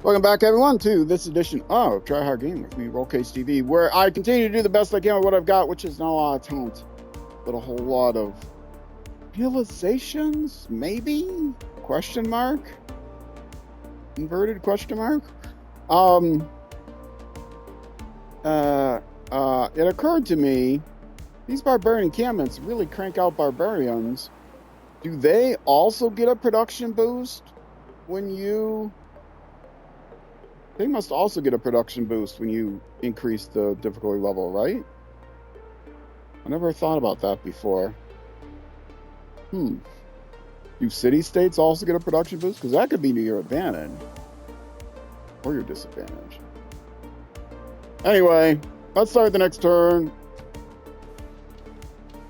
Welcome back, everyone, to this edition of Try Hard Game with me, Rollcase TV, where I continue to do the best I can with what I've got, which is not a lot of talent, but a whole lot of realizations, maybe? Question mark? Inverted question mark? It occurred to me, these barbarian encampments really crank out barbarians. Do they also get a production boost when you... They must also get a production boost when you increase the difficulty level, right? I never thought about that before. Do city-states also get a production boost? Because that could be to your advantage. Or your disadvantage. Anyway, let's start the next turn.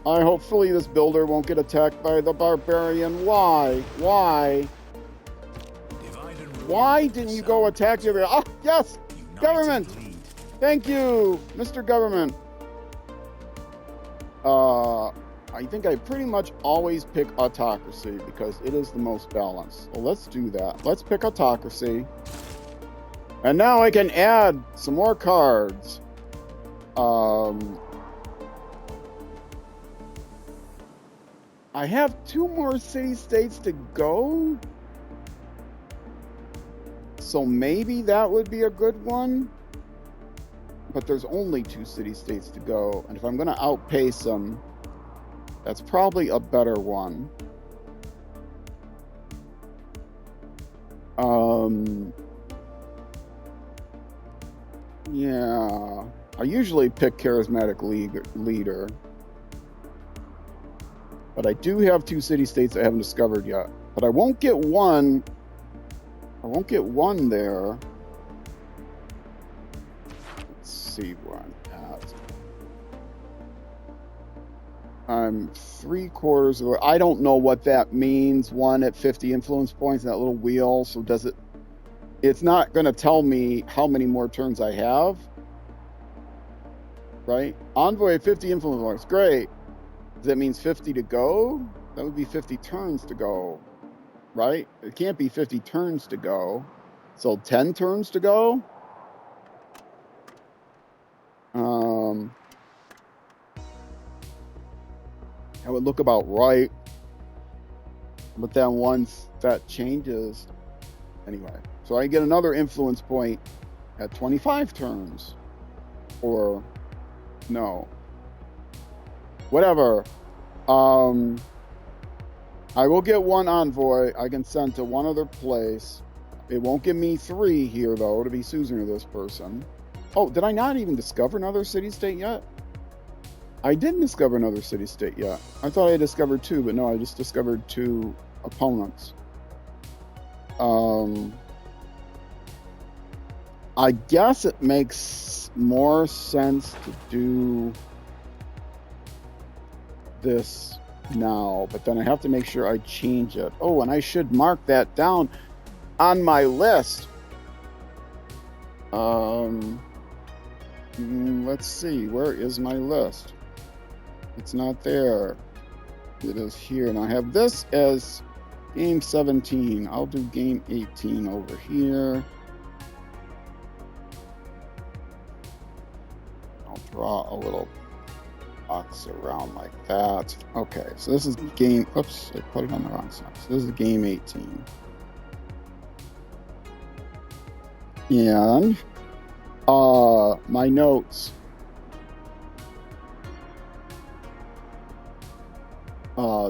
Hopefully this builder won't get attacked by the barbarian. Why? Why didn't you go attack the other? Oh, yes! Government! Thank you, Mr. Government. I think I pretty much always pick autocracy because it is the most balanced. So let's do that. Let's pick autocracy. And now I can add some more cards. I have 2 more city-states to go. So maybe that would be a good one. But there's only 2 city-states to go. And if I'm going to outpace them, that's probably a better one. Yeah. I usually pick charismatic leader. But I do have 2 city-states I haven't discovered yet. But I won't get one. I won't get one there. Let's see where I'm at. I'm 3/4 of the way. I don't know what that means. 1 at 50 influence points, that little wheel. So does it... It's not going to tell me how many more turns I have. Right? Envoy at 50 influence points. Great. Does that mean 50 to go? That would be 50 turns to go. Right? It can't be 50 turns to go. So 10 turns to go? That would look about right. But then once that changes... Anyway. So I get another influence point at 25 turns. Or... No. Whatever. I will get 1 envoy I can send to one other place. It won't give me 3 here, though, to be Susan or this person. Oh, did I not even discover another city-state yet? I didn't discover another city-state yet. I thought I discovered 2, but no, I just discovered 2 opponents. I guess it makes more sense to do this now, but then I have to make sure I change it. Oh, and I should mark that down on my list. Let's see, where is my list? It's not there. It is here, and I have this as game 17. I'll do game 18 over here. I'll draw a little box around like that. Okay, so this is game... Oops, I put it on the wrong side. So this is game 18. And my notes.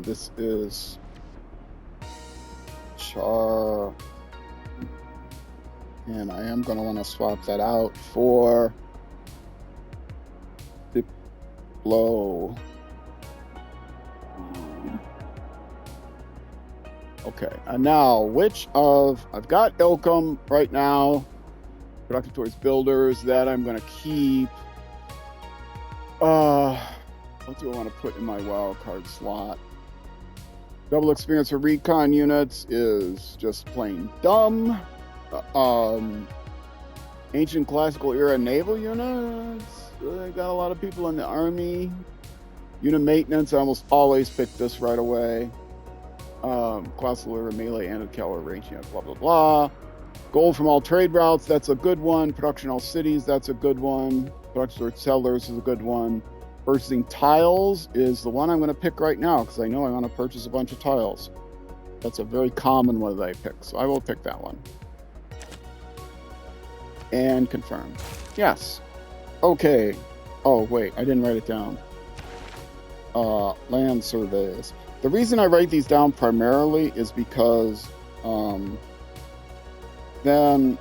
This is char, and I am going to want to swap that out for Diplo. Okay, and now which of... I've got Ilkum right now, productive towards builders, that I'm going to keep. What do I want to put in my wildcard slot? Double experience for recon units is just plain dumb. Ancient classical era naval units. I got a lot of people in the army. Unit maintenance, I almost always pick this right away. Classical era melee and cavalry range unit, blah, blah, blah. Gold from all trade routes, that's a good one. Production all cities, that's a good one. Production or sellers is a good one. Purchasing tiles is the one I'm going to pick right now because I know I want to purchase a bunch of tiles. That's a very common one that I pick, so I will pick that one. And confirm. Yes. Okay. Oh, wait, I didn't write it down. Land surveys. The reason I write these down primarily is because then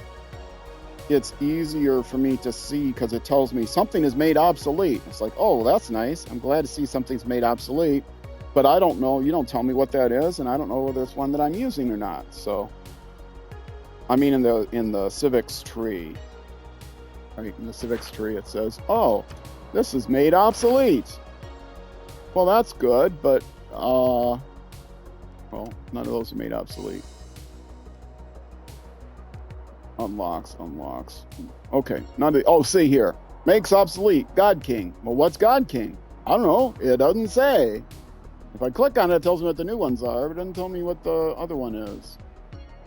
it's easier for me to see because it tells me something is made obsolete. It's like, oh, that's nice. I'm glad to see something's made obsolete, but I don't know. You don't tell me what that is, and I don't know whether it's one that I'm using or not. So, I mean, in the civics tree, right? In the civics tree, it says, oh, this is made obsolete. Well, that's good, but well, none of those are made obsolete. Unlocks. Okay, see here. Makes obsolete. God King. Well, what's God King? I don't know. It doesn't say. If I click on it, it tells me what the new ones are, but it doesn't tell me what the other one is.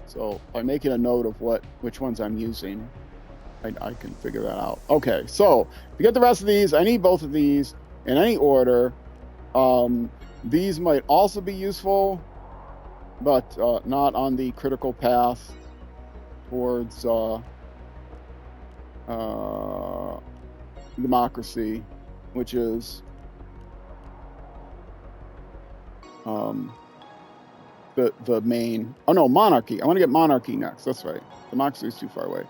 So by making a note of which ones I'm using, I can figure that out. Okay, so to get the rest of these, I need both of these in any order. These might also be useful, but not on the critical path towards democracy, which is the main. Oh no, monarchy. I want to get monarchy next. That's right. Democracy is too far away.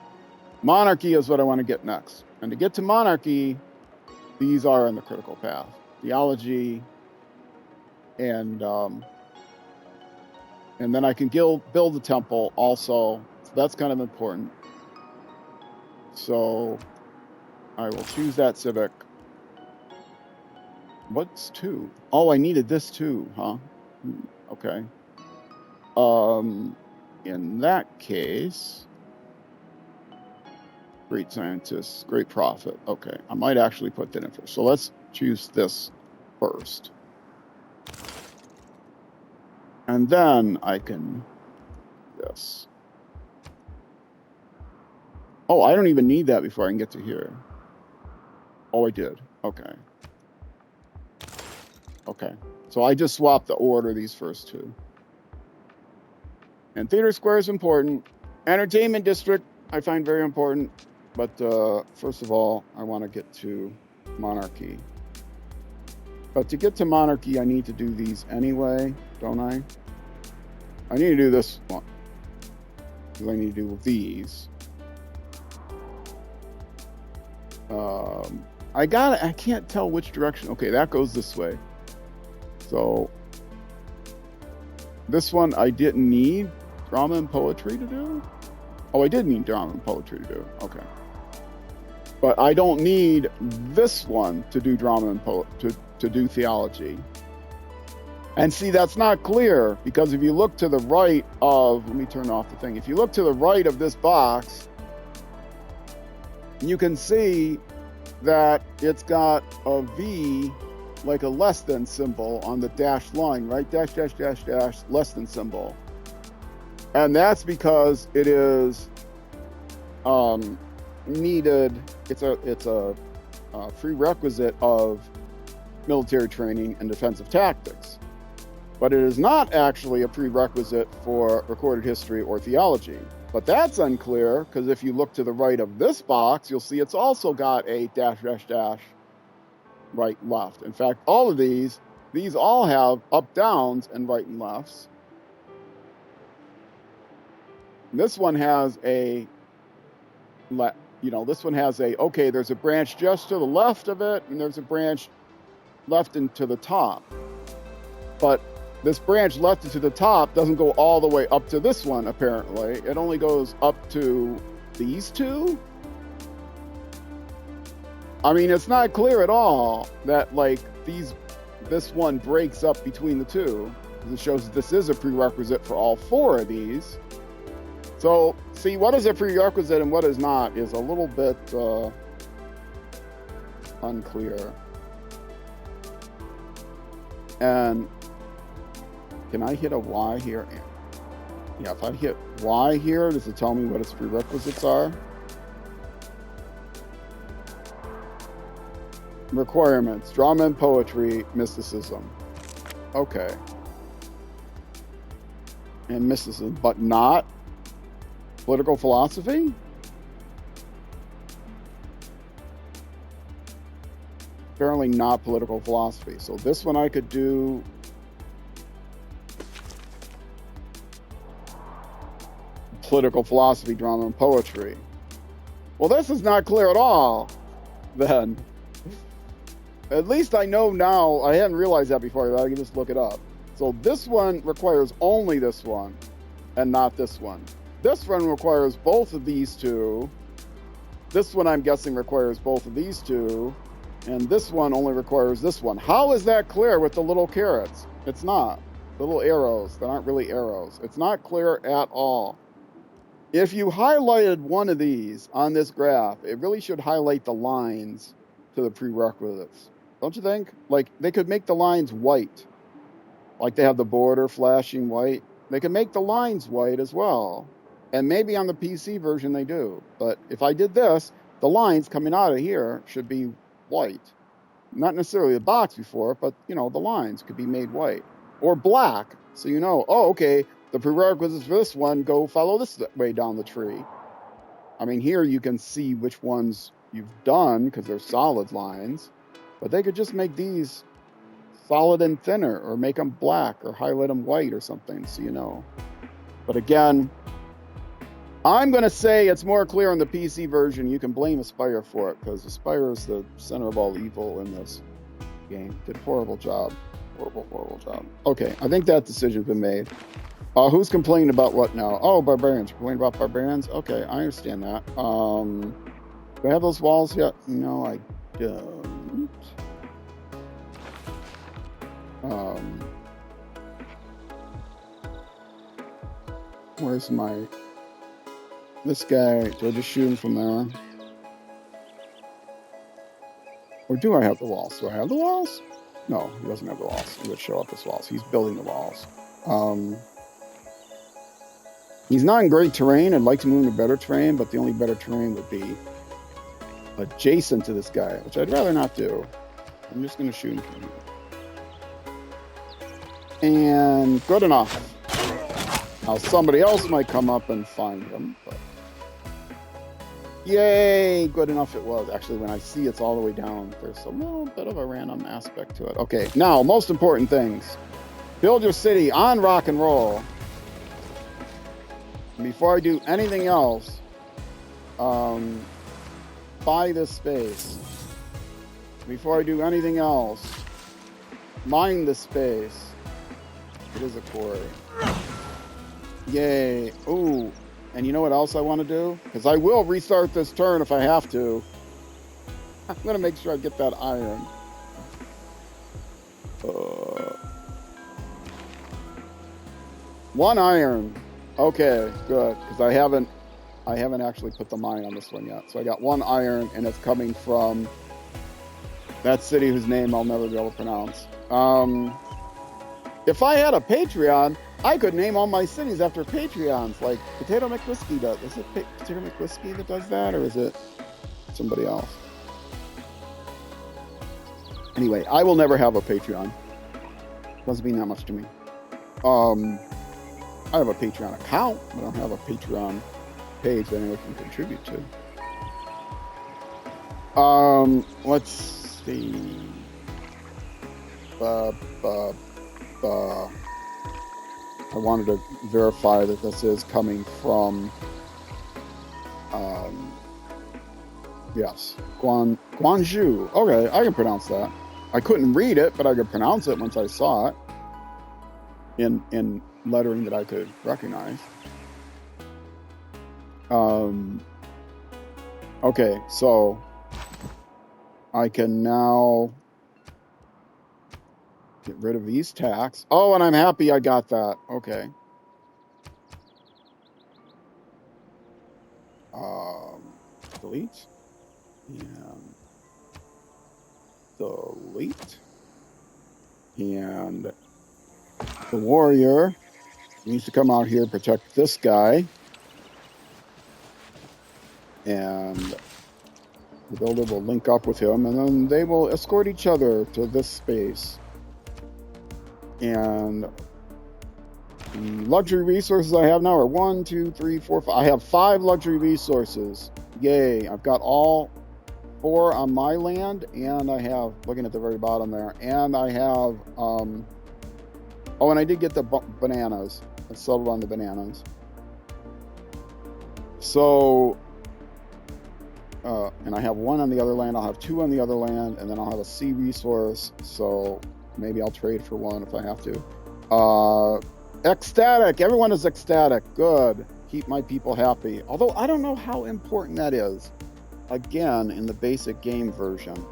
Monarchy is what I want to get next. And to get to monarchy, these are on the critical path. Theology, and then I can build a temple also. So that's kind of important. So I will choose that civic. What's 2? Oh, I needed this too, huh? Okay. In that case, great scientists, great prophet. Okay, I might actually put that in first. So let's choose this first. And then I can do this. Oh, I don't even need that before I can get to here. Oh, I did. Okay. Okay. So I just swapped the order of these first 2. And theater square is important. Entertainment district I find very important. But first of all, I want to get to monarchy. But to get to monarchy, I need to do these anyway, don't I? I need to do this one. Because I need to do these. I can't tell which direction. Okay, that goes this way. So this one I didn't need drama and poetry to do. Oh, I did need drama and poetry to do. Okay. But I don't need this one to do drama and to do theology. And see, that's not clear because if you look to the right of, let me turn off the thing. If you look to the right of this box, you can see that it's got a V, like a less than symbol on the dashed line, right? Dash, dash, dash, dash, less than symbol. And that's because it is needed. It's a prerequisite of military training and defensive tactics. But it is not actually a prerequisite for recorded history or theology. But that's unclear because if you look to the right of this box, you'll see it's also got a dash, dash, dash, right, left. In fact, all of these all have up, downs, and right and lefts. This one has okay, there's a branch just to the left of it, and there's a branch left and to the top. But this branch left and to the top doesn't go all the way up to this one, apparently. It only goes up to these 2. I mean, it's not clear at all that, like, this one breaks up between the 2. It shows that this is a prerequisite for all 4 of these. So, see, what is a prerequisite and what is not is a little bit unclear. And can I hit a Y here? Yeah, if I hit Y here? Does it tell me what its prerequisites are? Requirements. Drama and poetry, mysticism. Okay. And mysticism, but not political philosophy? Apparently not political philosophy. So this one I could do. Political philosophy, drama, and poetry. Well, this is not clear at all, then. At least I know now. I hadn't realized that before. I can just look it up. So this one requires only this one and not this one. This one requires both of these two. This one, I'm guessing, requires both of these two. And this one only requires this one. How is that clear with the little carrots? It's not. The little arrows, they're not really arrows. It's not clear at all. If you highlighted one of these on this graph, it really should highlight the lines to the prerequisites. Don't you think? Like, they could make the lines white. Like they have the border flashing white. They can make the lines white as well. And maybe on the PC version they do. But if I did this, the lines coming out of here should be white. Not necessarily the box before it, but, you know, the lines could be made white. Or black, so you know, oh, okay, the prerequisites for this one go follow this way down the tree. I mean, here you can see which ones you've done because they're solid lines, but they could just make these solid and thinner, or make them black, or highlight them white or something, so you know. But again, I'm going to say it's more clear in the PC version. You can blame Aspire for it, because Aspire is the center of all evil in this game. Did a horrible job. Horrible job. Okay, I think that decision's been made. Who's complaining about what now? Oh, barbarians. Complaining about barbarians? Okay, I understand that. Do I have those walls yet? No, I don't. Where's my... This guy, do I just shoot him from there? Or do I have the walls? Do I have the walls? No, he doesn't have the walls. He would show up his walls. He's building the walls. He's not in great terrain. I'd like to move into better terrain, but the only better terrain would be adjacent to this guy, which I'd rather not do. I'm just going to shoot him from here. And good enough. Now somebody else might come up and find him, but... Yay! Good enough it was. Actually, when I see it's all the way down, there's a little bit of a random aspect to it. Okay, now, most important things. Build your city on rock and roll. Before I do anything else, buy this space. Before I do anything else, mine this space. It is a quarry. Yay. Ooh. And you know what else I want to do? Because I will restart this turn if I have to. I'm going to make sure I get that iron. One iron. Okay, good. Because I haven't actually put the mine on this one yet. So I got one iron, and it's coming from that city whose name I'll never be able to pronounce. If I had a Patreon, I could name all my cities after Patreons, like Potato McWhiskey does. Is it Potato McWhiskey that does that, or is it somebody else? Anyway, I will never have a Patreon. Doesn't mean that much to me. I have a Patreon account, but I don't have a Patreon page that anyone can contribute to. Let's see. I wanted to verify that this is coming from, yes, Guangzhou. Okay, I can pronounce that. I couldn't read it, but I could pronounce it once I saw it in lettering that I could recognize. Okay, so I can now get rid of these tax. Oh, and I'm happy I got that. Okay. Delete. And delete. And the warrior He needs to come out here, protect this guy. And the builder will link up with him, and then they will escort each other to this space. And the luxury resources I have now are 1, 2, 3, 4, 5. I have 5 luxury resources. Yay. I've got all 4 on my land, and I have, looking at the very bottom there, and I have, oh, and I did get the bananas. I settled on the bananas. So, and I have 1 on the other land, I'll have 2 on the other land, and then I'll have a sea resource, so maybe I'll trade for 1 if I have to. Ecstatic, everyone is ecstatic, good. Keep my people happy. Although I don't know how important that is, again, in the basic game version.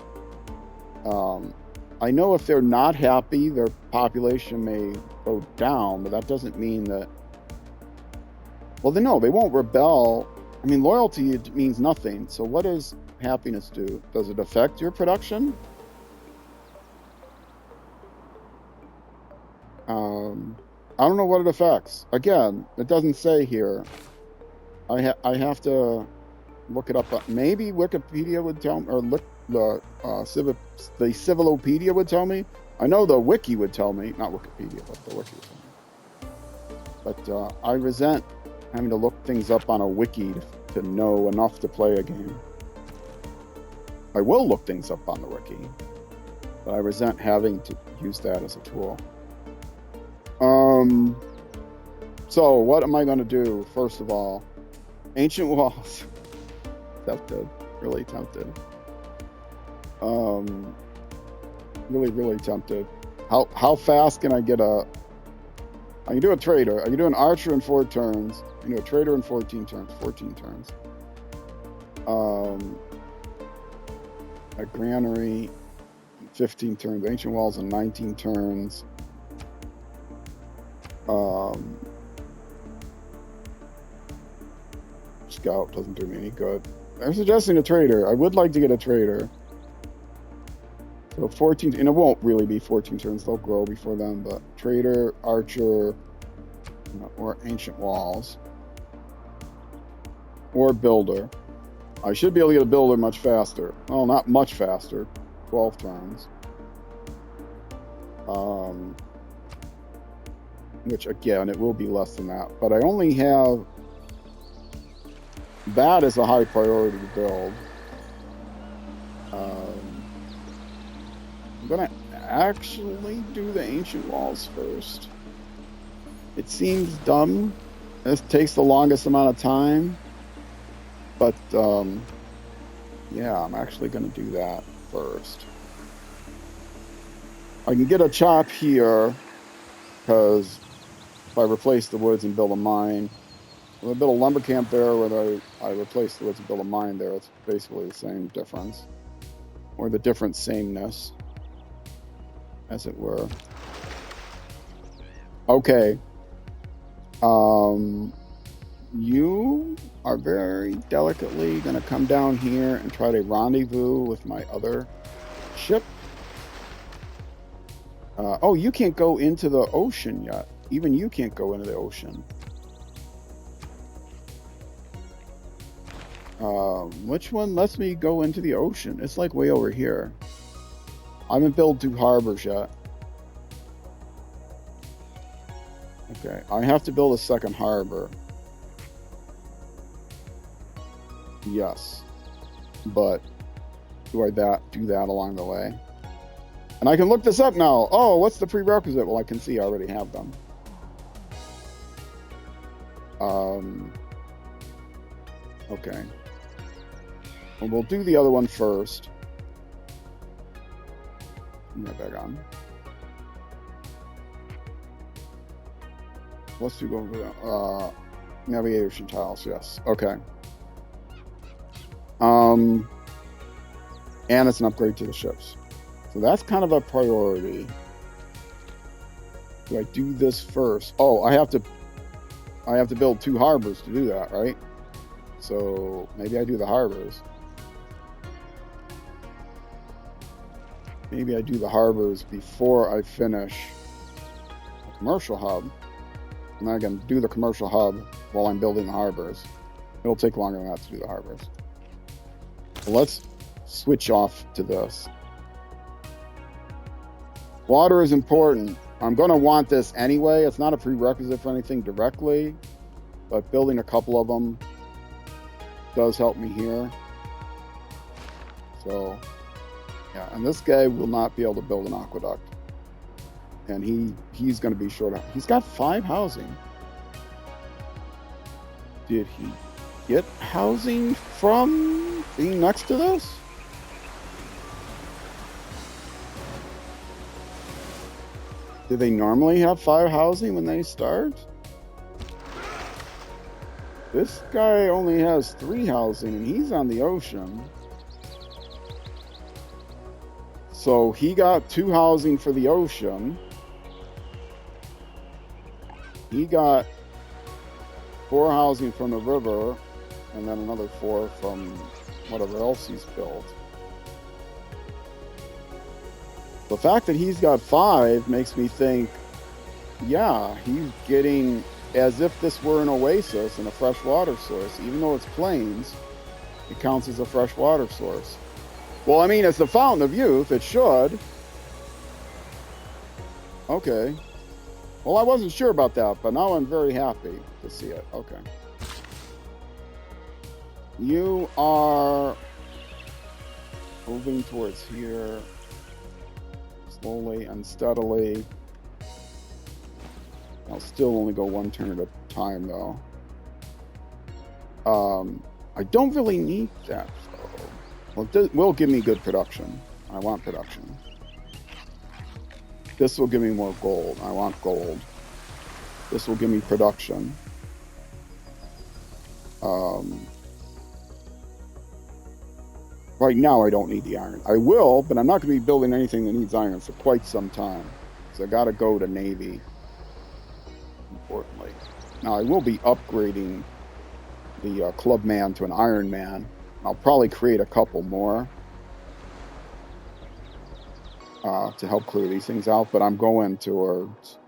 I know if they're not happy, their population may go down, but that doesn't mean that, well, no, they won't rebel. I mean, loyalty means nothing. So what does happiness do? Does it affect your production? I don't know what it affects. Again, it doesn't say here. I have to look it up. Maybe Wikipedia would tell me, or look, the Civilopedia would tell me. I know the Wiki would tell me, not Wikipedia, but the Wiki would tell me. But I resent having to look things up on a wiki to know enough to play a game. I will look things up on the wiki, but I resent having to use that as a tool. So what am I going to do? First of all, ancient walls. Tempted, really tempted. Really tempted. How fast can I get a? I can do a trader. I can do an archer in 4 turns. I can do a trader in 14 turns. 14 turns. A granary, 15 turns. Ancient walls in 19 turns. Scout doesn't do me any good. I'm suggesting a trader. I would like to get a trader. So 14, and it won't really be 14 turns. They'll grow before then, but trader, archer, or ancient walls, or builder. I should be able to get a builder much faster. Well, not much faster. 12 turns. Which again, it will be less than that. But I only have. That is a high priority to build. I'm gonna actually do the ancient walls first. It seems dumb. This takes the longest amount of time. But, yeah, I'm actually gonna do that first. I can get a chop here, because if I replace the woods and build a mine, if I build a lumber camp there, whether I replace the woods and build a mine there, it's basically the same difference. Or the different sameness, as it were. Okay. You are very delicately going to come down here and try to rendezvous with my other ship. Oh, you can't go into the ocean yet. Even you can't go into the ocean. Which one lets me go into the ocean? It's like way over here. I haven't built 2 harbors yet. Okay, I have to build a second harbor. Yes. But do I do that along the way? And I can look this up now. Oh, what's the prerequisite? Well, I can see I already have them. Okay. Well, we'll do the other one first. Put that back on. Let's do navigation tiles. Yes. Okay. And it's an upgrade to the ships. So that's kind of a priority. Do I do this first? Oh, I have to build 2 harbors to do that, right? So maybe I do the harbors. Maybe I do the harbors before I finish a commercial hub. And then I can do the commercial hub while I'm building the harbors. It'll take longer than that to do the harbors. So let's switch off to this. Water is important. I'm going to want this anyway. It's not a prerequisite for anything directly, but building a couple of them does help me here. So, yeah, and this guy will not be able to build an aqueduct. And he's going to be short. He's got 5 housing. Did he get housing from being next to this? Do they normally have 5 housing when they start? This guy only has 3 housing and he's on the ocean. So he got 2 housing for the ocean. He got 4 housing from the river, and then another 4 from whatever else he's built. The fact that he's got 5 makes me think, yeah, he's getting, as if this were an oasis and a fresh water source. Even though it's plains, it counts as a fresh water source. Well, I mean, it's the fountain of youth. It should. Okay. Well, I wasn't sure about that, but now I'm very happy to see it. Okay. You are moving towards here slowly and steadily. I'll still only go 1 turn at a time, though. I don't really need that, though. Well, it will give me good production. I want production. This will give me more gold. I want gold. This will give me production. Right now, I don't need the iron. I will, but I'm not going to be building anything that needs iron for quite some time. So I got to go to Navy, importantly. Now, I will be upgrading the Clubman to an Iron Man. I'll probably create a couple more to help clear these things out, but I'm going towards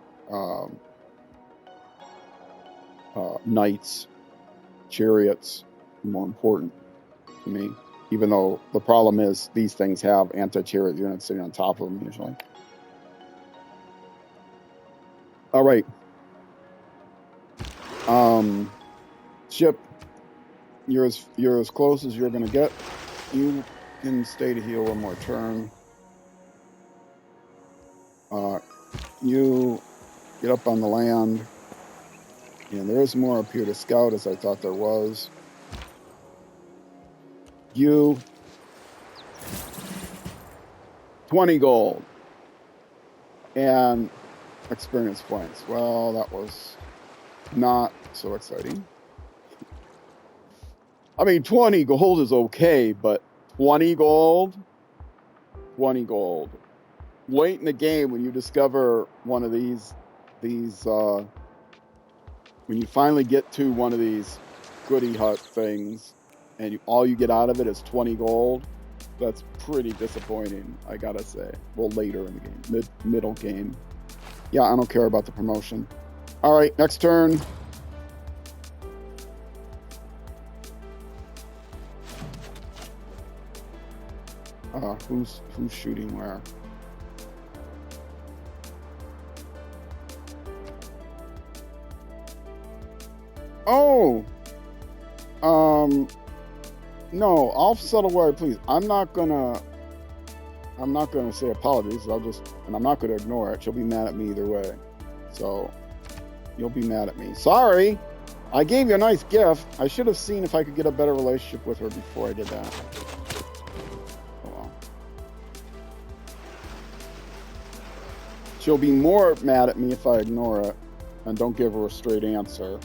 knights, chariots, more important to me. Even though the problem is these things have anti-chariot units sitting on top of them usually. All right. Ship, you're as close as you're gonna get. You can stay to heal 1 more turn. You get up on the land. And there is more up here to scout, as I thought there was. You 20 gold and experience points. Well, that was not so exciting. I mean, 20 gold is okay, but 20 gold? 20 gold. Late in the game, when you discover one of these when you finally get to one of these goody hut things, and all you get out of it is 20 gold, that's pretty disappointing, I gotta say. Well, later in the game, middle game. Yeah, I don't care about the promotion. All right, next turn. Who's shooting where? Oh, no, I'll settle where I please. I'm not gonna say apologies. I'm not gonna ignore it. She'll be mad at me either way. So, you'll be mad at me. Sorry, I gave you a nice gift. I should have seen if I could get a better relationship with her before I did that. Oh well. She'll be more mad at me if I ignore it and don't give her a straight answer.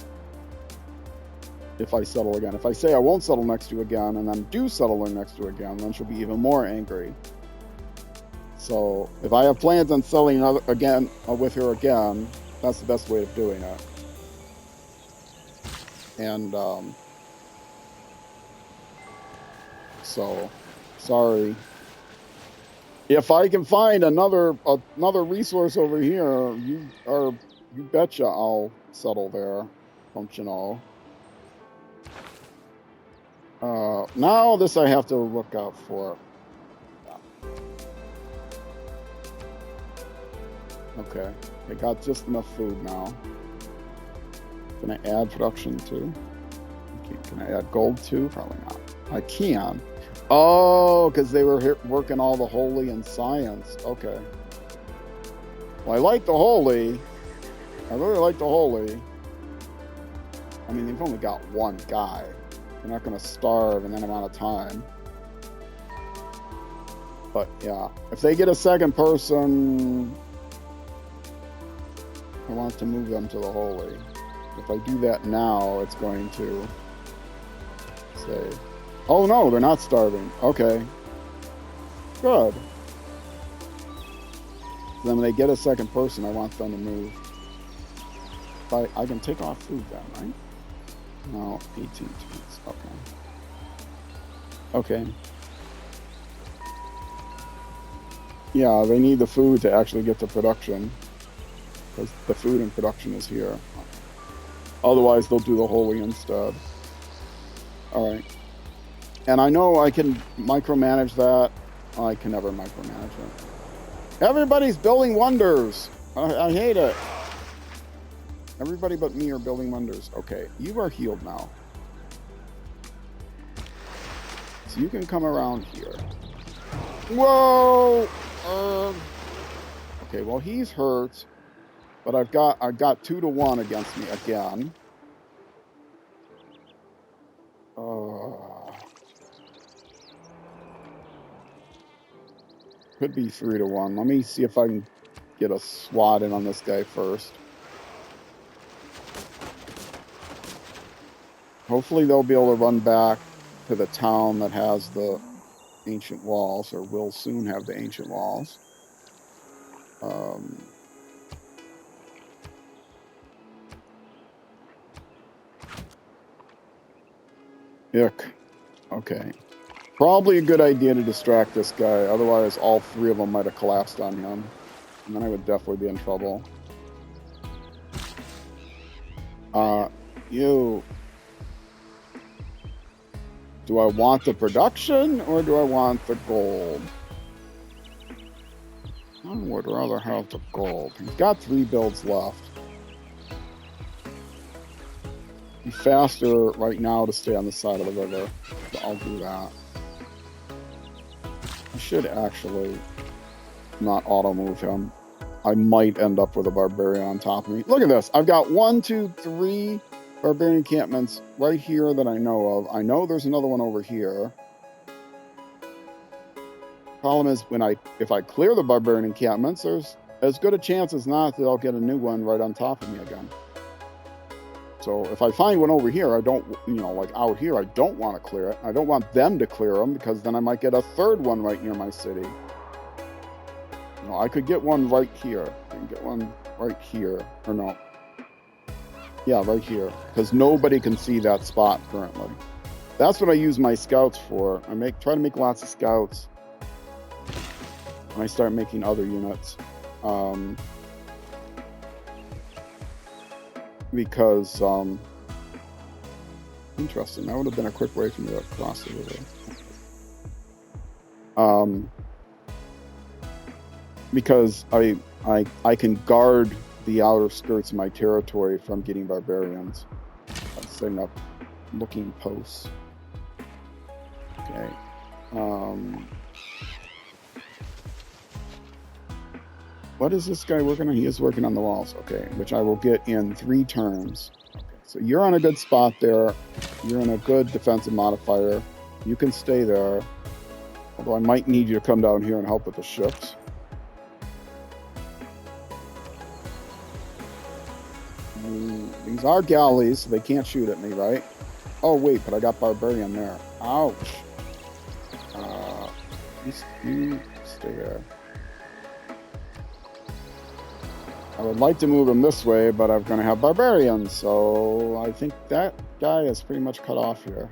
If I settle again. If I say I won't settle next to you again and then do settle next to you again, then she'll be even more angry. So if I have plans on settling again with her again, that's the best way of doing it. And so sorry. If I can find another resource over here, you are You betcha I'll settle there. Don't you know? Now this I have to look out for. Okay, I got just enough food now. Can I add production too? Okay, can I add gold too? Probably not. I can. Oh, because they were working all the holy and science. Okay. Well, I like the holy. I really like the holy. I mean, they've only got one guy. They're not going to starve in that amount of time. But yeah, if they get a second person, I want to move them to the holy. If I do that now, it's going to say, oh no, they're not starving. Okay. Good. Then when they get a second person, I want them to move. I can take off food then, right? No, 18 tweets. Okay. Okay. Yeah, they need the food to actually get to production. Because the food in production is here. Otherwise, they'll do the holy instead. All right. And I know I can micromanage that. I can never micromanage it. Everybody's building wonders. I hate it. Everybody but me are building wonders. Okay, you are healed now. So you can come around here. Whoa! Okay, well he's hurt, but I've got 2-1 against me again. Could be 3-1. Let me see if I can get a swat in on this guy first. Hopefully they'll be able to run back to the town that has the ancient walls, or will soon have the ancient walls. Ick. Okay. Probably a good idea to distract this guy, otherwise all 3 of them might have collapsed on him. And then I would definitely be in trouble. You... Do I want the production, or do I want the gold? I would rather have the gold. He's got 3 builds left. Be faster right now to stay on the side of the river. So I'll do that. I should actually not auto-move him. I might end up with a barbarian on top of me. Look at this. I've got 1, 2, 3... barbarian encampments right here that I know of. I know there's another one over here. Problem is, if I clear the barbarian encampments, there's as good a chance as not that I'll get a new one right on top of me again. So if I find one over here, I don't, like out here, I don't want to clear it. I don't want them to clear them, because then I might get a third one right near my city. I could get one right here. I can get one right here. Or no. Yeah, right here, because nobody can see that spot currently. That's what I use my scouts for. I try to make lots of scouts, and I start making other units. Because interesting. That would have been a quick way for me to cross the river. Because I can guard the outer skirts of my territory from getting barbarians. I'm setting up looking posts. Okay. What is this guy working on? He is working on the walls. Okay, which I will get in 3 turns. Okay, so you're on a good spot there. You're in a good defensive modifier. You can stay there. Although I might need you to come down here and help with the ships. These are galleys, so they can't shoot at me, right? Oh, wait, but I got barbarian there. Ouch. You stay there. I would like to move him this way, but I'm going to have barbarians, so I think that guy is pretty much cut off here.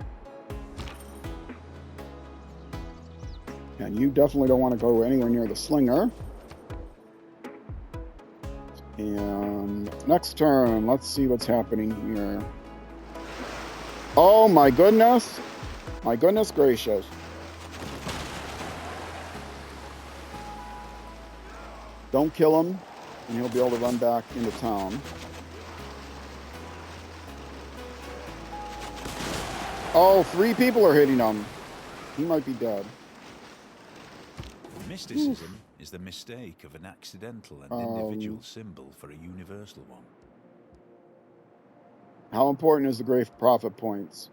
And you definitely don't want to go anywhere near the slinger. And next turn, let's see what's happening here. Oh my goodness. My goodness gracious. Don't kill him, and he'll be able to run back into town. Oh, 3 people are hitting him. He might be dead. Mysticism is the mistake of an accidental and individual symbol for a universal one. How important is the Great Prophet points?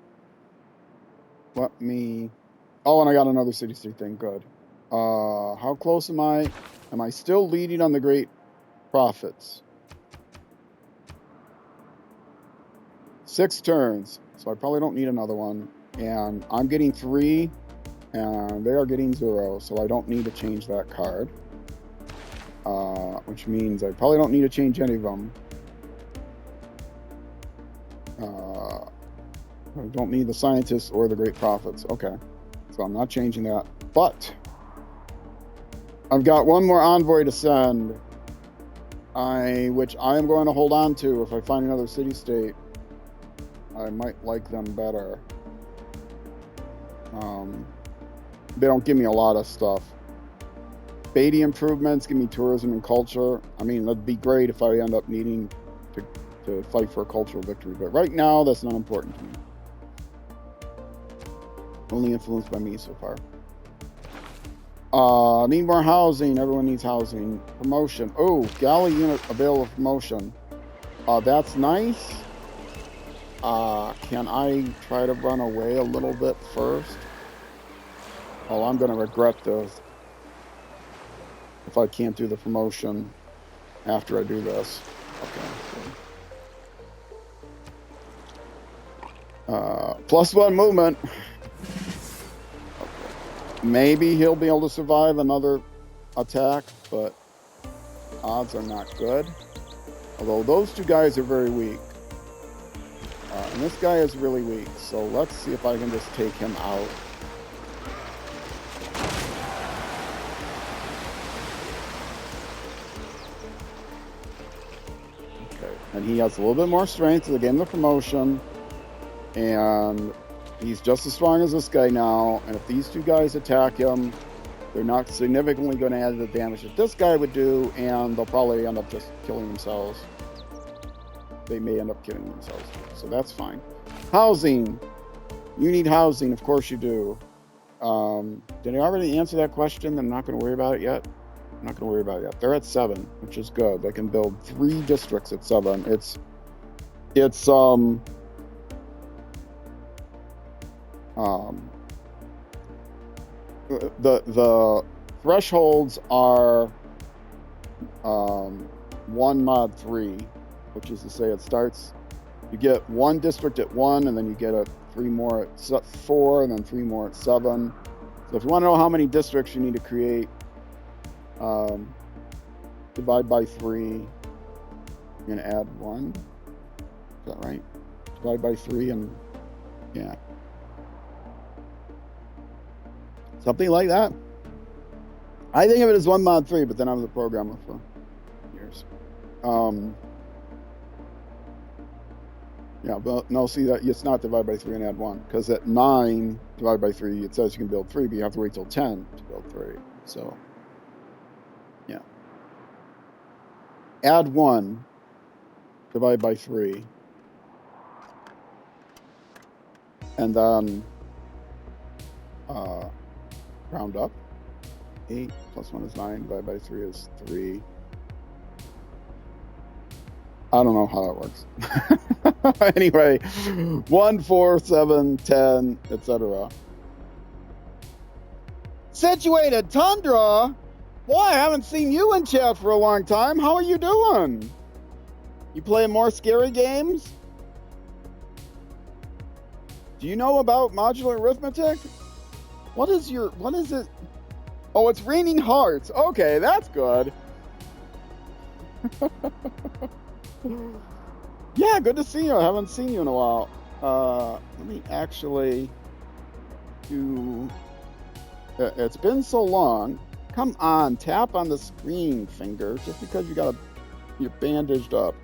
Let me... Oh, and I got another city state thing. Good. How close am I? Am I still leading on the Great Prophets? 6 turns. So I probably don't need another one. And I'm getting 3. And they are getting 0. So I don't need to change that card. Which means I probably don't need to change any of them. I don't need the scientists or the Great Prophets. Okay. So I'm not changing that. But I've got one more envoy to send. Which I am going to hold on to if I find another city-state. I might like them better. They don't give me a lot of stuff. Beatty improvements give me tourism and culture. I mean, that'd be great if I end up needing to fight for a cultural victory. But right now, that's not important to me. Only influenced by me so far. Need more housing. Everyone needs housing. Promotion. Oh, galley unit available promotion. That's nice. Can I try to run away a little bit first? Oh, I'm going to regret this if I can't do the promotion after I do this. Okay. +1 movement. Maybe he'll be able to survive another attack, but odds are not good. Although those 2 guys are very weak. And this guy is really weak, so let's see if I can just take him out. Okay, and he has a little bit more strength to the game of promotion. And he's just as strong as this guy now, and if these 2 guys attack him, they're not significantly going to add the damage that this guy would do, and they'll probably end up just killing themselves. They may end up killing themselves, so that's fine. Housing. You need housing, of course you do. Did I already answer that question? I'm not going to worry about it yet. I'm not going to worry about it yet. They're at 7, which is good. They can build 3 districts at 7. The thresholds are 1 mod 3, which is to say it starts, you get 1 district at 1, and then you get 3 more at 4, and then 3 more at 7. So if you want to know how many districts you need to create, divide by 3. You're going to add 1. Is that right? Divide by 3, and yeah. Something like that. I think of it as 1 mod 3, but then I was a programmer for years. Yeah, but no, see that it's not divide by 3 and add 1, because at 9 divide by 3 it says you can build 3, but you have to wait till 10 to build 3. So yeah, add 1, divide by 3, and then round up. 8 plus 1 is 9, divided by 3 is 3. I don't know how that works. Anyway, 1, 4, 7, 10, etc. Situated Tundra? Boy, I haven't seen you in chat for a long time. How are you doing? You playing more scary games? Do you know about modular arithmetic? What is it? Oh, it's raining hearts. Okay, that's good. Yeah, good to see you. I haven't seen you in a while. Let me actually do... It's been so long. Come on, tap on the screen, finger. Just because you got a You're bandaged up.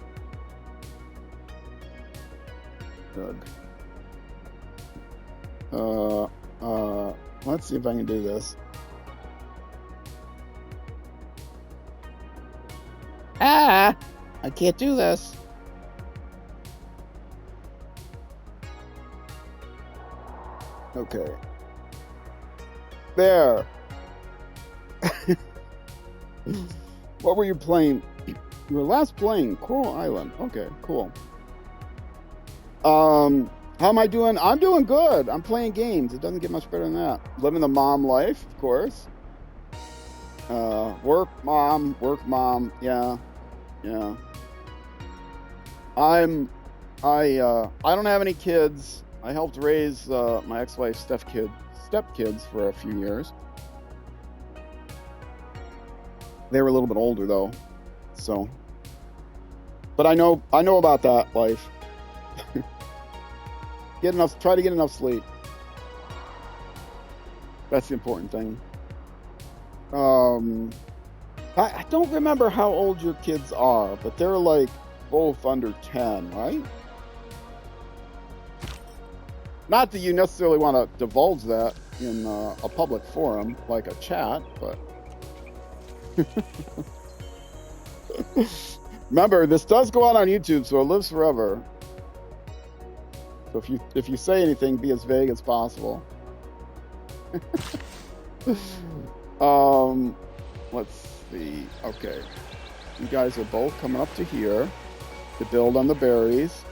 Good. Let's see if I can do this. Ah! I can't do this. Okay. There. What were you playing? You were last playing Coral Island. Okay, cool. How am I doing? I'm doing good. I'm playing games. It doesn't get much better than that. Living the mom life, of course. Work mom. Yeah. I don't have any kids. I helped raise my ex-wife's stepkids for a few years. They were a little bit older though, so. But I know about that life. Try to get enough sleep. That's the important thing. I don't remember how old your kids are, but they're like both under 10, right? Not that you necessarily want to divulge that in a public forum, like a chat, but... Remember, this does go out on YouTube, so it lives forever. So if you say anything, be as vague as possible. Let's see. Okay. You guys are both coming up to here to build on the berries.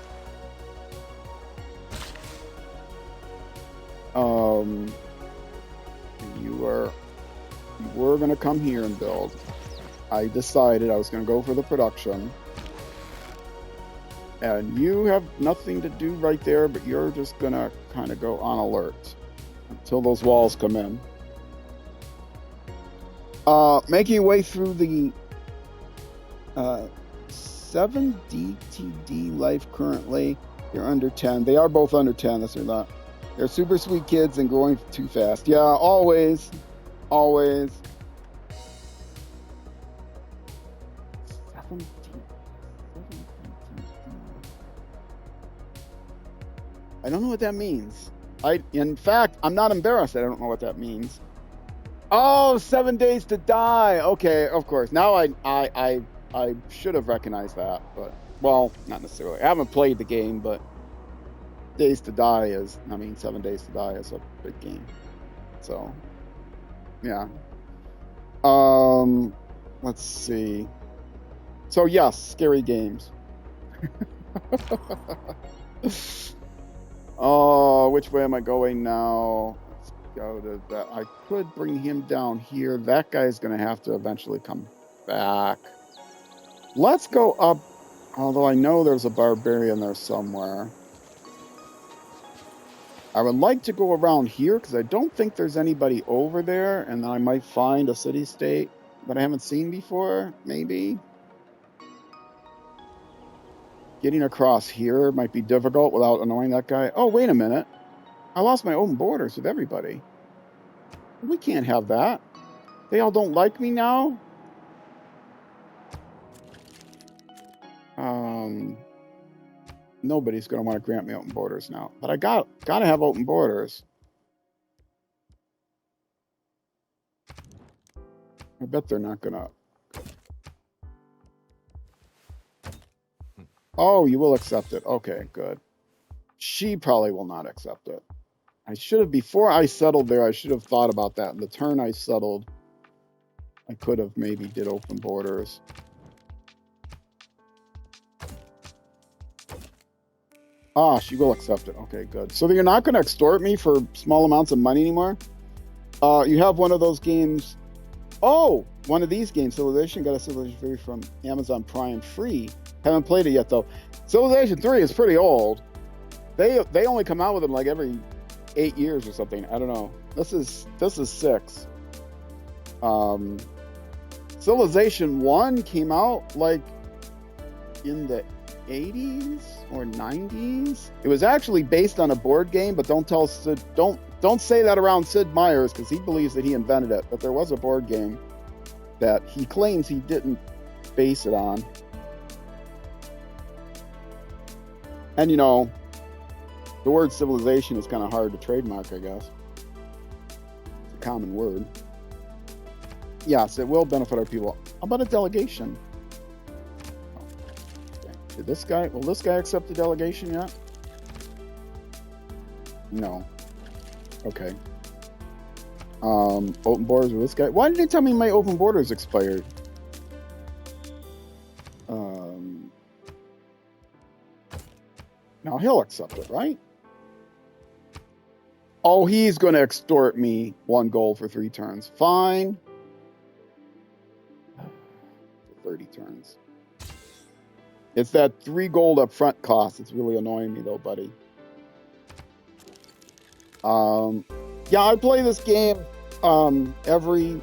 You were going to come here and build. I decided I was going to go for the production. And you have nothing to do right there, but you're just going to kind of go on alert until those walls come in. Making your way through the 7 DTD life currently. You're under 10. They are both under 10, this or that. They're super sweet kids and growing too fast. Yeah, always. 17. I don't know what that means. In fact, I'm not embarrassed that I don't know what that means. Oh, 7 days to die. Okay, of course. Now I should have recognized that, but well, not necessarily. I haven't played the game, but days to die 7 days to die is a big game. So, yeah. Let's see. So yes, scary games. Oh, which way am I going now? Let's go to that. I could bring him down here. That guy's going to have to eventually come back. Let's go up, although I know there's a barbarian there somewhere. I would like to go around here because I don't think there's anybody over there, and then I might find a city-state that I haven't seen before, maybe. Getting across here might be difficult without annoying that guy. Oh, wait a minute. I lost my open borders with everybody. We can't have that. They all don't like me now? Nobody's going to want to grant me open borders now. But I got to have open borders. I bet they're not going to... Oh, you will accept it. Okay, good. She probably will not accept it. I should have, before I settled there, I should have thought about that. And the turn I settled, I could have maybe did open borders. Ah, she will accept it. Okay, good. So you're not going to extort me for small amounts of money anymore? You have one of those games. Oh, one of these games, Civilization, got a Civilization 3 from Amazon Prime free. Haven't played it yet, though. Civilization 3 is pretty old. They only come out with them like every 8 years or something. I don't know. This is 6. Civilization 1 came out like in the 80s or 90s. It was actually based on a board game, but don't say that around Sid Meier's because he believes that he invented it. But there was a board game that he claims he didn't base it on. And, you know, the word civilization is kind of hard to trademark, I guess. It's a common word. Yes, it will benefit our people. How about a delegation? Okay. Will this guy accept the delegation yet? No. Okay. Open borders with this guy. Why did they tell me my open borders expired? Now he'll accept it, right? Oh, he's going to extort me 1 gold for 3 turns. Fine. 30 turns. It's that 3 gold up front cost. It's really annoying me though, buddy. Yeah, I play this game every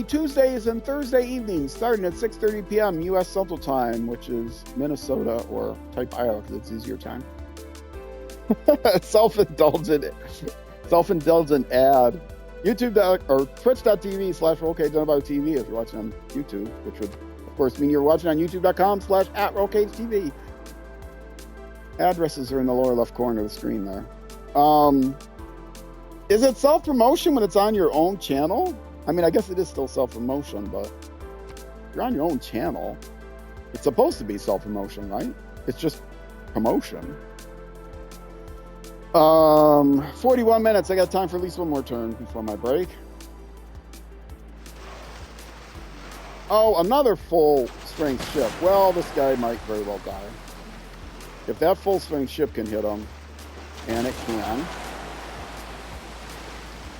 Tuesdays and Thursday evenings, starting at 6:30 p.m. U.S. Central Time, which is Minnesota, or type Iowa because it's easier time. Self-indulgent ad. YouTube or Twitch.tv/RollCageTV if you're watching on YouTube, which would, of course, mean you're watching on YouTube.com/@RollCageTV. Addresses are in the lower left corner of the screen there. Is it self-promotion when it's on your own channel? I mean, I guess it is still self-promotion, but if you're on your own channel, it's supposed to be self-promotion, right? It's just promotion. 41 minutes. I got time for at least 1 more turn before my break. Oh, another full-strength ship. Well, this guy might very well die. If that full-strength ship can hit him, and it can,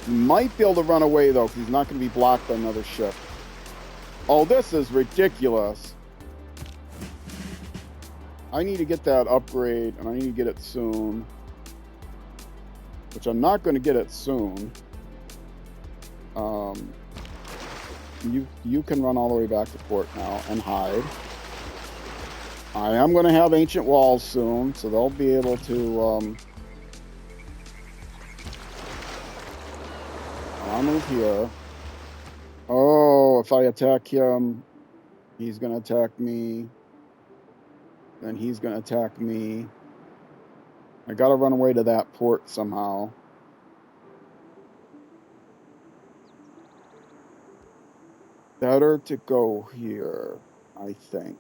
he might be able to run away, though, because he's not going to be blocked by another ship. Oh, this is ridiculous. I need to get that upgrade, and I need to get it soon. Which I'm not going to get it soon. You can run all the way back to port now and hide. I am going to have ancient walls soon, so they'll be able to... I'll move here. Oh, if I attack him, he's going to attack me. Then he's going to attack me. I got to run away to that port somehow. Better to go here, I think.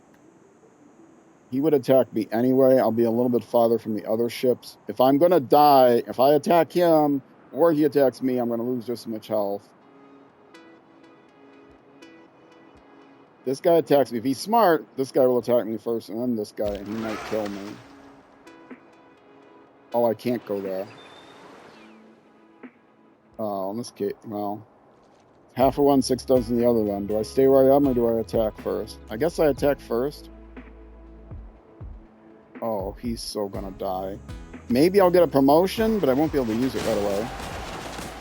He would attack me anyway. I'll be a little bit farther from the other ships. If I'm going to die, if I attack him or he attacks me, I'm going to lose just as much health. This guy attacks me. If he's smart, this guy will attack me first, and then this guy, and he might kill me. Oh, I can't go there. Oh, in this case, well, half of one, 6 dozen the other one. Do I stay where I am, or do I attack first? I guess I attack first. Oh, he's so gonna die. Maybe I'll get a promotion, but I won't be able to use it right away.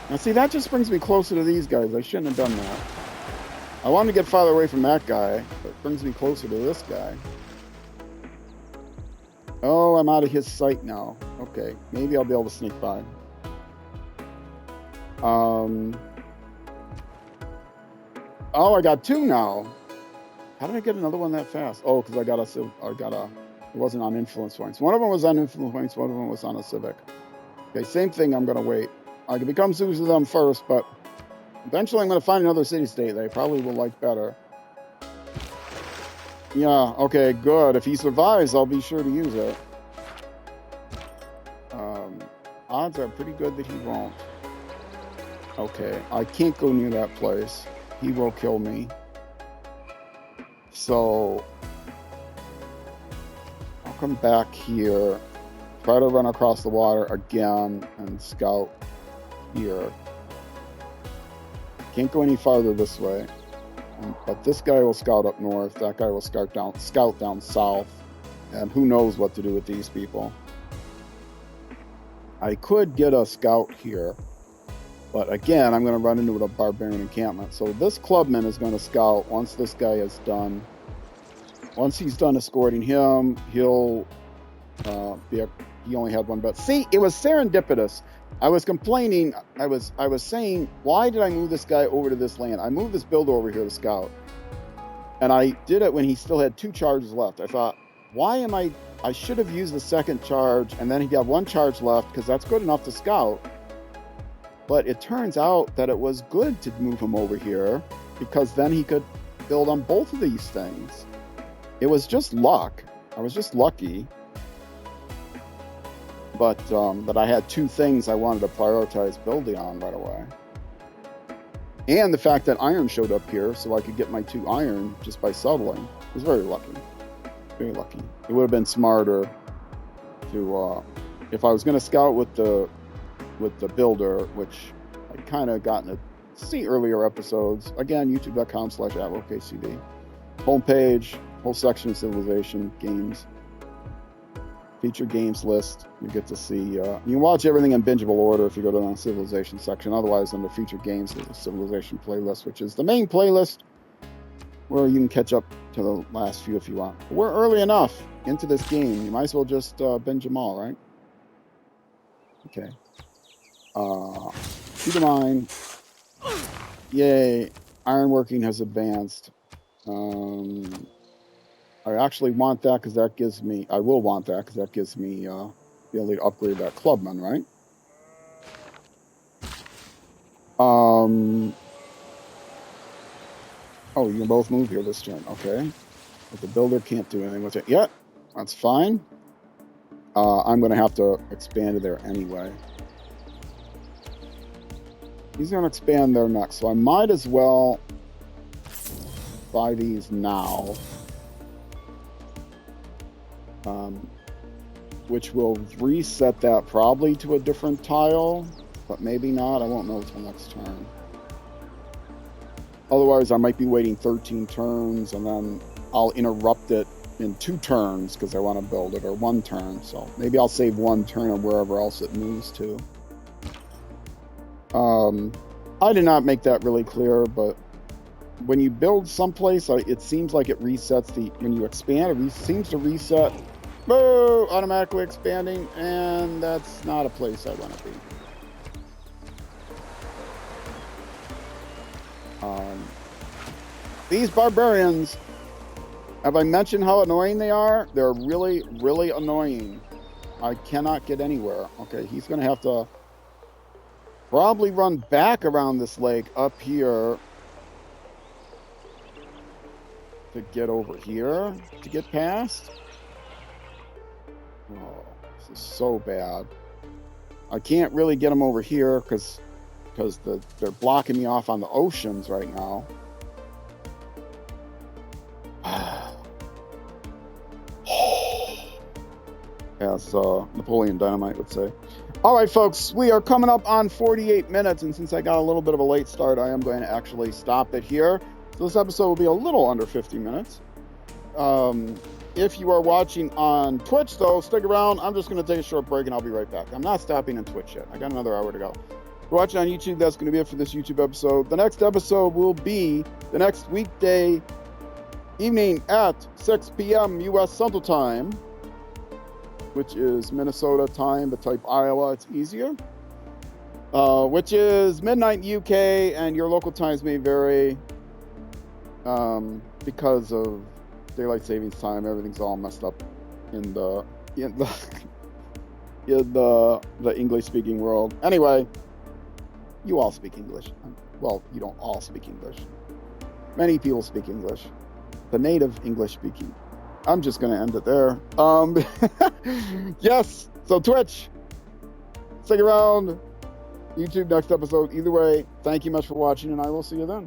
Now, see, that just brings me closer to these guys. I shouldn't have done that. I wanted to get farther away from that guy, but it brings me closer to this guy. Oh, I'm out of his sight now. Okay, maybe I'll be able to sneak by. Oh, I got 2 now. How did I get another one that fast? Oh, because I got a, it wasn't on influence points. One of them was on influence points, one of them was on a civic. Okay, same thing, I'm going to wait. I can become suitors of them first, but eventually I'm going to find another city-state they probably will like better. Yeah, okay, good. If he survives, I'll be sure to use it. Odds are pretty good that he won't. Okay, I can't go near that place. He will kill me. So, I'll come back here, try to run across the water again, and scout here. Can't go any farther this way. But this guy will scout up north, that guy will scout down south, and who knows what to do with these people. I could get a scout here, but again, I'm going to run into a barbarian encampment. So this clubman is going to scout once this guy is done. Once he's done escorting him, he'll he only had 1 bet. See, it was serendipitous. I was complaining, I was saying, why did I move this guy over to this land? I moved this builder over here to scout. And I did it when he still had 2 charges left. I thought, why am I should have used the second charge, and then he'd have one charge left, because that's good enough to scout. But it turns out that it was good to move him over here, because then he could build on both of these things. It was just luck. I was just lucky. But that I had two things I wanted to prioritize building on right away. And the fact that iron showed up here, so I could get my 2 iron just by settling. It was very lucky. Very lucky. It would have been smarter to, if I was going to scout with the builder, which I kind of gotten to see earlier episodes. Again, youtube.com/@OKCD. Homepage, whole section of Civilization, games. Featured games list. You get to see, you can watch everything in bingeable order if you go to the Civilization section. Otherwise, under featured games, there's a Civilization playlist, which is the main playlist where you can catch up to the last few if you want. But we're early enough into this game. You might as well just binge them all, right? Okay. Keep in mind, yay, ironworking has advanced. I actually want that because that gives me, I will want that because that gives me the ability to upgrade that clubman, right? Oh, you can both move here this turn, okay. But the builder can't do anything with it yet. That's fine. I'm going to have to expand it there anyway. He's going to expand there next, so I might as well buy these now. Which will reset that probably to a different tile, but maybe not. I won't know until next turn. Otherwise, I might be waiting 13 turns, and then I'll interrupt it in 2 turns because I want to build it, or 1 turn. So maybe I'll save 1 turn of wherever else it moves to. I did not make that really clear, but when you build someplace, it seems like it resets when you expand, it seems to reset. Boo! Automatically expanding, and that's not a place I want to be. These barbarians, have I mentioned how annoying they are? They're really, really annoying. I cannot get anywhere. Okay, he's going to have to probably run back around this lake up here to get over here to get past. Oh, this is so bad. I can't really get them over here because they're blocking me off on the oceans right now. As Napoleon Dynamite would say. All right, folks, we are coming up on 48 minutes, and since I got a little bit of a late start, I am going to actually stop it here. So this episode will be a little under 50 minutes. If you are watching on Twitch, though, stick around. I'm just going to take a short break, and I'll be right back. I'm not stopping on Twitch yet. I got another hour to go. If you're watching on YouTube, that's going to be it for this YouTube episode. The next episode will be the next weekday evening at 6 p.m. U.S. Central Time, which is Minnesota time, but type Iowa, it's easier. Which is midnight UK, and your local times may vary because of daylight savings time. Everything's all messed up in the English speaking world. Anyway, you all speak English. Well, you don't all speak English. Many people speak English. The native English speaking. I'm just going to end it there. Yes, so Twitch. Stick around. YouTube next episode. Either way, thank you much for watching, and I will see you then.